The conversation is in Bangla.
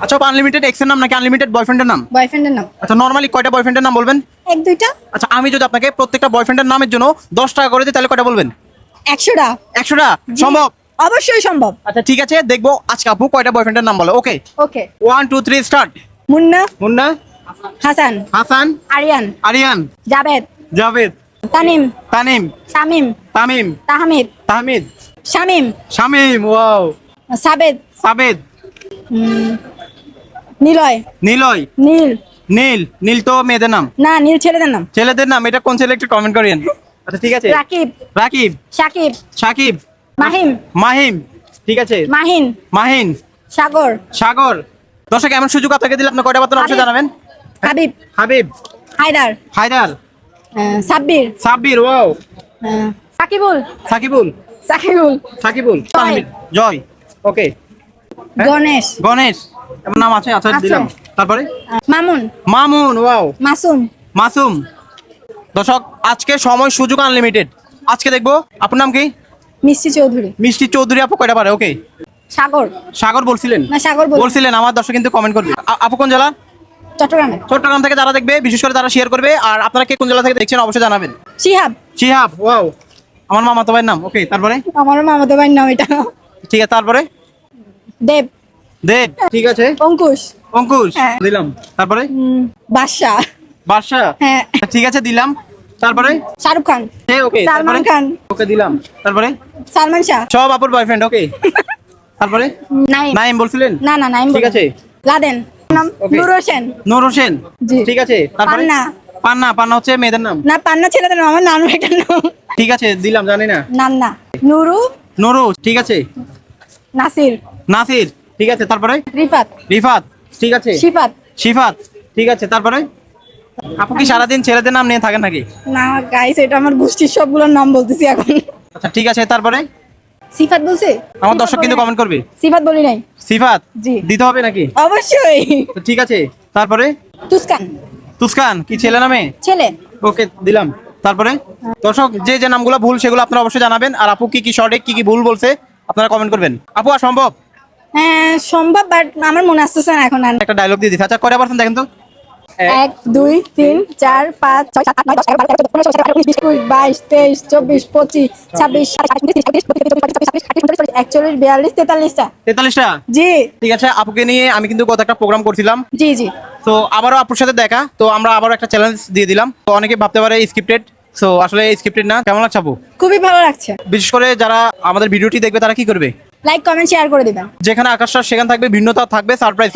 আচ্ছা আনলিমিটেড এক্স এর নাম নাকি আনলিমিটেড বয়ফ্রেন্ডের নাম? বয়ফ্রেন্ডের নাম। আচ্ছা নরমালি কয়টা বয়ফ্রেন্ডের নাম বলবেন? এক দুইটা। আচ্ছা আমি যদি আপনাকে প্রত্যেকটা বয়ফ্রেন্ডের নামের জন্য 10 টাকা করে দিই তাহলে কয়টা বলবেন? 100টা। 100টা সম্ভব? অবশ্যই সম্ভব। আচ্ছা ঠিক আছে, দেখবো আজকে আপু কয়টা বয়ফ্রেন্ডের নাম বলে। ওকে ওকে। 1 2 3 স্টার্ট। মুন্না, মুন্না, হাসান, হাসান, আরিয়ান, আরিয়ান, জাবেদ, জাভেদ, তানিম, তানিম, তামিম, তামিম, তাহমিদ, তাহমিদ, শামিম, শামিম, ওয়াও, সাবেদ, সাবেদ, নিলয়, নিলয়, নীল। নীল, নীল তো মেয়েদের নাম। না, নীল ছেলেদের নাম। ছেলেদের নাম এটা কোন ছেলে একটু কমেন্ট করেন। আচ্ছা ঠিক আছে। রাকিব, রাকিব, সাকিব, সাকিব, মাহিম, মাহিম, ঠিক আছে। মাহিন, মাহিন, সাগর, সাগর। দর্শক এমন সুযোগ আপনাকে দিলে আপনি কয়টা বার্তা অবশ্যই হাবিব। জানাবেন। হাবিব, হাবিব, হায়দার, হায়দার, সাব্বির, সাব্বির, ওয়াও, সাকিবুল, সাকিবুল, সাকিবুল, সাকিবুল, জয়। জয়, ওকে। হ্যাঁ? গণেশ, গণেশ, এমন নাম আছে? আচ্ছা আছে। দিলাম। তারপরে মামুন, মামুন, ওয়াও, মাসুম, মাসুম। দর্শক আজকে সময় সুযোগ আনলিমিটেড। আজকে দেখবো আপনার নাম কি? মিষ্টি চৌধুরী, মিষ্টি চৌধুরী আপু কয়টা পারে? ওকে। সাগর, সাগর বলছিলেন? না সাগর বল, বলছিলেন, আমার দর্শক কিন্তু কমেন্ট করবে। আপু কোন জেলা? চট্টগ্রামে। চট্টগ্রাম থেকে যারা দেখবে বিশেষ করে তারা শেয়ার করবে। আর আপনারা কে কোন জেলা থেকে দেখছেন অবশ্যই জানাবেন। শিহাব, শিহাব, ওয়াও, আমার মামাতো ভাইয়ের নাম। ওকে তারপরে? আমার মামাতো ভাইয়ের নাম এটা। ঠিক আছে তারপরে? দেব, দেব, ঠিক আছে। অঙ্কুশ, অঙ্কুশ, হ্যাঁ। দিলাম। তারপরে? বাদশা, বাদশা, হ্যাঁ। ঠিক আছে দিলাম। তারপরে? শাহরুখ খান, ওকে সালমান তারপরে? খান, ওকে দিলাম। তারপরে? সালমান শাহ, সব আপুর বয়ফ্রেন্ড। ওকে তারপরে? নাইম, নাইম বলছিলেন? না না নাইম ঠিক বলেন। আছে। লাদেন, নাম Okay. নূর হোসেন, নূর হোসেন, জি। ঠিক আছে। তারপরে? পান্না, পান্না, পান্না হচ্ছে মেয়েদের নাম। না পান্না ছেলেদের নাম, আমার নানু এটার নাম। ঠিক আছে দিলাম, জানি না। নান্না, নুরু, নুরু, ঠিক আছে। নাসির, নাসির, ঠিক আছে। তারপরে? রিফাত, রিফাত, ঠিক আছে। শিফাত। শিফাত, ঠিক আছে। তারপরে? আপু কি সারাদিন ছেলেদের নাম নিয়ে থাকেন নাকি? না গাইস, এটা আমার গোষ্ঠীর সবগুলোর নাম বলতেছি এখন। আচ্ছা ঠিক আছে। তারপরে? সিফাত বলছে? আমার সিফাত দর্শক বলি কিন্তু নাই। কমেন্ট করবে। সিফাত বলি নাই। সিফাত, জি। দিতে হবে নাকি? অবশ্যই। তো ঠিক আছে। তারপরে? তুসকান, তুসকান, কি ছেলে নামে? ছেলে। ওকে দিলাম। তারপরে? দর্শক যে যে নামগুলো ভুল সেগুলো আপনারা অবশ্যই জানাবেন। আর আপু কি কি সঠিক কি কি ভুল বলছে আপনারা কমেন্ট করবেন। আপু আর সম্ভব? হ্যাঁ সম্ভব, বাট আমার মনে আসতেছে না এখন আর। একটা ডায়লগ দিয়ে দিতে। আচ্ছা কয়টা পার্সেন্ট দেখেন তো? 1 2 3 4 5 6 7 8 9 10 11 12 13 14 15 16 17 18 19 20 21 22 23 24 25 26 27 28 29 30 31 32 43 43টা, জি ঠিক আছে। আপুকে নিয়ে আমি কিন্তু গত একটা প্রোগ্রাম করছিলাম। জি জি। তো আবারও আপুর সাথে দেখা, তো আমরা আবারও একটা চ্যালেঞ্জ দিয়ে দিলাম। তো অনেকে ভাবতে পারে স্ক্রিপ্টেড, সো আসলে স্ক্রিপ্টেড না। কেমন লাগছে আপু? খুবই ভালো লাগছে। বিশেষ করে যারা আমাদের ভিডিওটি দেখবে তারা কি করবে? লাইক কমেন্ট শেয়ার করে দিবেন। যেখানে আকাশটা সেখানে থাকবে, ভিন্নতা থাকবে, সারপ্রাইজ